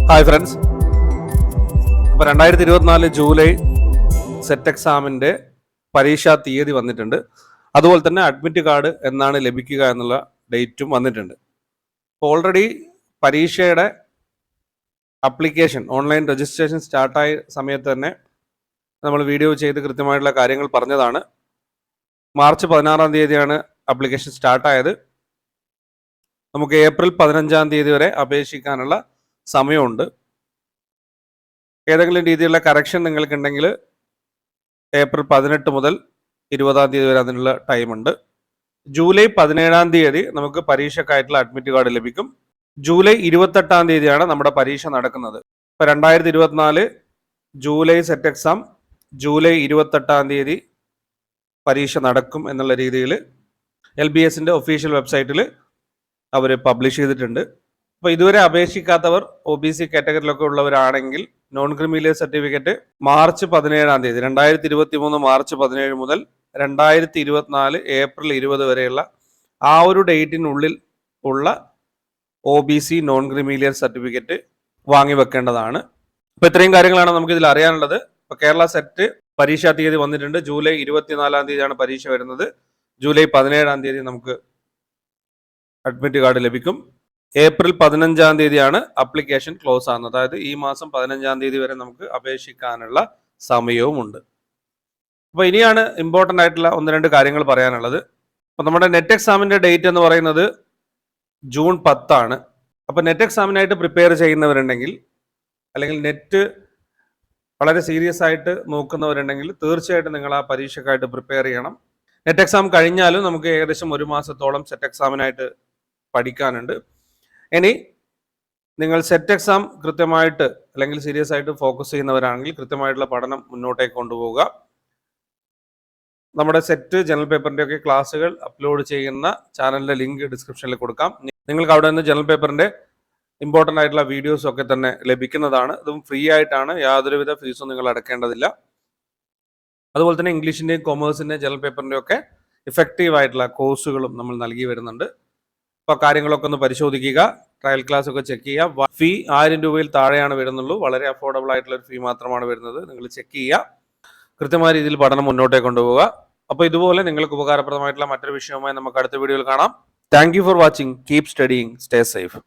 Hi friends, ഇപ്പോൾ 2024 July set എക്സാമിൻ്റെ പരീക്ഷാ തീയതി വന്നിട്ടുണ്ട്. അതുപോലെ തന്നെ അഡ്മിറ്റ് കാർഡ് എന്നാണ് ലഭിക്കുക എന്നുള്ള ഡേറ്റും വന്നിട്ടുണ്ട്. അപ്പോൾ ഓൾറെഡി പരീക്ഷയുടെ അപ്ലിക്കേഷൻ ഓൺലൈൻ രജിസ്ട്രേഷൻ സ്റ്റാർട്ടായ സമയത്ത് തന്നെ നമ്മൾ വീഡിയോ ചെയ്ത് കൃത്യമായിട്ടുള്ള കാര്യങ്ങൾ പറഞ്ഞതാണ്. മാർച്ച് 16 തീയതിയാണ് അപ്ലിക്കേഷൻ സ്റ്റാർട്ടായത്. നമുക്ക് ഏപ്രിൽ 15 വരെ അപേക്ഷിക്കാനുള്ള സമയമുണ്ട്. ഏതെങ്കിലും രീതിയിലുള്ള കറക്ഷൻ നിങ്ങൾക്കുണ്ടെങ്കിൽ ഏപ്രിൽ 18 മുതൽ 20 വരെ അതിനുള്ള ടൈമുണ്ട്. ജൂലൈ 17 നമുക്ക് പരീക്ഷക്കായിട്ടുള്ള അഡ്മിറ്റ് കാർഡ് ലഭിക്കും. ജൂലൈ 28 നമ്മുടെ പരീക്ഷ നടക്കുന്നത്. ഇപ്പോൾ 2024 ജൂലൈ സെറ്റ് എക്സാം ജൂലൈ 28 പരീക്ഷ നടക്കും എന്നുള്ള രീതിയിൽ LBSന്റെ ഒഫീഷ്യൽ വെബ്സൈറ്റിൽ അവർ പബ്ലിഷ് ചെയ്തിട്ടുണ്ട്. അപ്പോൾ ഇതുവരെ അപേക്ഷിക്കാത്തവർ OBC കാറ്റഗറിയിലൊക്കെ ഉള്ളവരാണെങ്കിൽ non criminal certificate March 17 2023 March 17 മുതൽ 2024 ഏപ്രിൽ 20 വരെയുള്ള ആ ഒരു ഡേറ്റിനുള്ളിൽ ഉള്ള OBC നോൺ ക്രിമിനൽ സർട്ടിഫിക്കറ്റ് വാങ്ങി വെക്കേണ്ടതാണ്. അപ്പോൾ ഇത്രയും കാര്യങ്ങളാണ് നമുക്കിതിൽ അറിയാനുള്ളത്. ഇപ്പോൾ കേരള സെറ്റ് പരീക്ഷാ തീയതി വന്നിട്ടുണ്ട്. ജൂലൈ 24 പരീക്ഷ വരുന്നത്. ജൂലൈ 17 നമുക്ക് അഡ്മിറ്റ് കാർഡ് ലഭിക്കും. ഏപ്രിൽ 15 അപ്ലിക്കേഷൻ ക്ലോസ് ആകുന്നത്. അതായത് ഈ മാസം 15 വരെ നമുക്ക് അപേക്ഷിക്കാനുള്ള സമയവുമുണ്ട്. അപ്പോൾ ഇനിയാണ് ഇമ്പോർട്ടൻ്റ് ആയിട്ടുള്ള 1-2 കാര്യങ്ങൾ പറയാനുള്ളത്. അപ്പോൾ നമ്മുടെ നെറ്റ് എക്സാമിൻ്റെ ഡേറ്റ് എന്ന് പറയുന്നത് ജൂൺ 10. അപ്പോൾ നെറ്റ് എക്സാമിനായിട്ട് പ്രിപ്പയർ ചെയ്യുന്നവരുണ്ടെങ്കിൽ അല്ലെങ്കിൽ നെറ്റ് വളരെ സീരിയസ് ആയിട്ട് നോക്കുന്നവരുണ്ടെങ്കിൽ തീർച്ചയായിട്ടും നിങ്ങൾ ആ പരീക്ഷയ്ക്കായിട്ട് പ്രിപ്പയർ ചെയ്യണം. നെറ്റ് എക്സാം കഴിഞ്ഞാലും നമുക്ക് ഏകദേശം 1 മാസത്തോളം സെറ്റ് എക്സാമിനായിട്ട് പഠിക്കാനുണ്ട്. ഇനി നിങ്ങൾ സെറ്റ് എക്സാം കൃത്യമായിട്ട് അല്ലെങ്കിൽ സീരിയസ് ആയിട്ട് ഫോക്കസ് ചെയ്യുന്നവരാണെങ്കിൽ കൃത്യമായിട്ടുള്ള പഠനം മുന്നോട്ടേക്ക് കൊണ്ടുപോവുക. നമ്മുടെ സെറ്റ് ജനറൽ പേപ്പറിൻ്റെ ഒക്കെ ക്ലാസ്സുകൾ അപ്ലോഡ് ചെയ്യുന്ന ചാനലിൻ്റെ ലിങ്ക് ഡിസ്ക്രിപ്ഷനിൽ കൊടുക്കാം. നിങ്ങൾക്ക് അവിടെ നിന്ന് ജനറൽ പേപ്പറിൻ്റെ ഇമ്പോർട്ടൻ്റ് ആയിട്ടുള്ള വീഡിയോസ് ഒക്കെ തന്നെ ലഭിക്കുന്നതാണ്. ഇതും ഫ്രീ ആയിട്ടാണ്, യാതൊരുവിധ ഫീസും നിങ്ങൾ അടക്കേണ്ടതില്ല. അതുപോലെ തന്നെ ഇംഗ്ലീഷിൻ്റെയും കൊമേഴ്സിൻ്റെയും ജനറൽ പേപ്പറിൻ്റെയും ഒക്കെ ഇഫക്റ്റീവ് ആയിട്ടുള്ള കോഴ്സുകളും നമ്മൾ നൽകി വരുന്നുണ്ട്. അപ്പോൾ കാര്യങ്ങളൊക്കെ ഒന്ന് പരിശോധിക്കുക, ട്രയൽ ക്ലാസ് ഒക്കെ ചെക്ക് ചെയ്യുക. ഫീ 1000 രൂപയിൽ താഴെയാണ് വരുന്നുള്ളൂ. വളരെ അഫോർഡബിൾ ആയിട്ടുള്ള ഒരു ഫീ മാത്രമാണ് വരുന്നത്. നിങ്ങൾ ചെക്ക് ചെയ്യുക, കൃത്യമായ രീതിയിൽ പഠനം മുന്നോട്ടേക്ക് കൊണ്ടുപോവുക. അപ്പോൾ ഇതുപോലെ നിങ്ങൾക്ക് ഉപകാരപ്രദമായിട്ടുള്ള മറ്റൊരു വിഷയവുമായി നമുക്ക് അടുത്ത വീഡിയോയിൽ കാണാം. Thank you for watching. Keep studying. Stay safe.